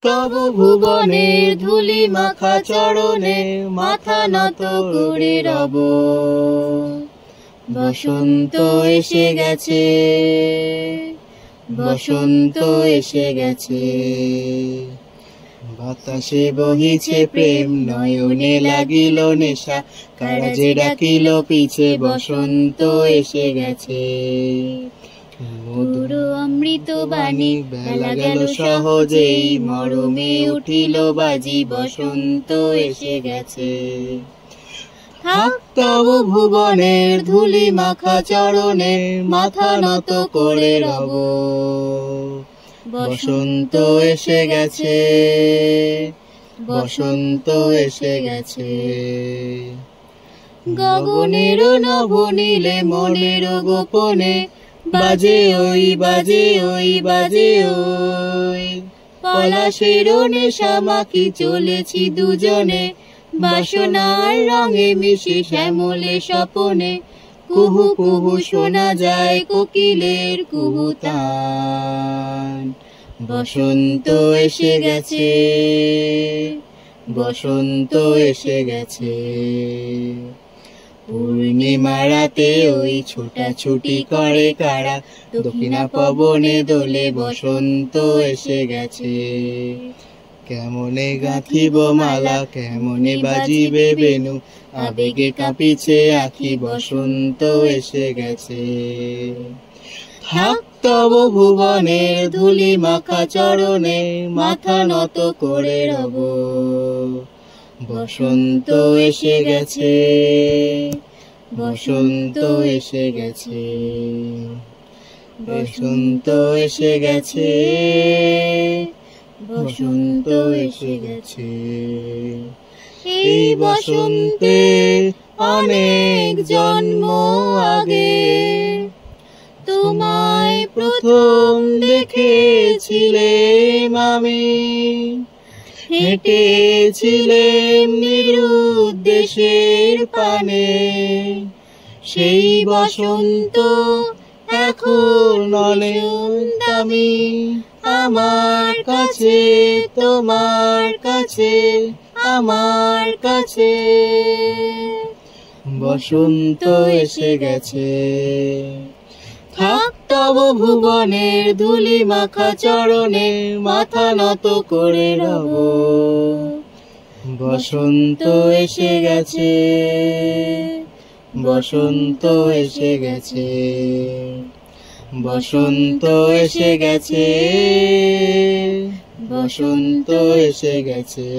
তব ভুবনের ধুলি মাখা চরণে মাথা নত করে রব। বসন্ত এসে গেছে, বসন্ত এসে গেছে। বাতাসে বহিছে প্রেম, নয়নে লাগিল নেশা, কারা যে ডাকিল পিছে, বসন্ত এসে গেছে। মধুর অমৃত বাণী বেলা গেল সহজেই, মরমে উঠিল বাজি, বসন্ত এসে গেছে। থাক তব ভুবনের ধুলি মাখা চরণে মাথা নত করে রব। বসন্ত এসে গেছে, বসন্ত এসে গেছে। গগনের নভনীলে মনের গোপনে বাজে ওই, বাজে ওই, বাজে ওই। পলাশের নেশা মাখি চলেছি দুজনে, বাসনার রঙে মিশে শ্যামলে স্বপনে। কুহু কুহু শোনা যায় কোকিলের কুহুতান। বসন্ত এসে গেছে, বসন্ত এসে গেছে। পূর্ণিমা রাতে ওই ছোটাছুটি করে কারা, দক্ষিণা পবনে দোলে, বসন্ত এসে গেছে। কেমনে গাঁথিব মালা, কেমনে বাজিবে বেনু, আবেগে কাঁপিছে আখি, বসন্ত এসে গেছে। থাক তব ভুবনের ধুলি মাখা চরণে মাথা নত করে রব। বসন্ত এসে গেছে, বসন্ত এসে গেছে, বসন্ত এসে গেছে, বসন্ত এসে গেছে। এই বসন্তে অনেক জন্ম আগে তোমায় প্রথম দেখেছিলাম আমি। হেঁটেছিলেম নিরুদ্দেশের পানে, সেই বসন্ত এখন অনেক দামি আমার কাছে, তোমার কাছে, আমার কাছে। বসন্ত এসে গেছে। থাক তব ভুবনের ধুলি মাখা চরণে মাথা নত করে রব। বসন্ত এসে গেছে, বসন্ত এসে গেছে, বসন্ত এসে গেছে, বসন্ত এসে গেছে।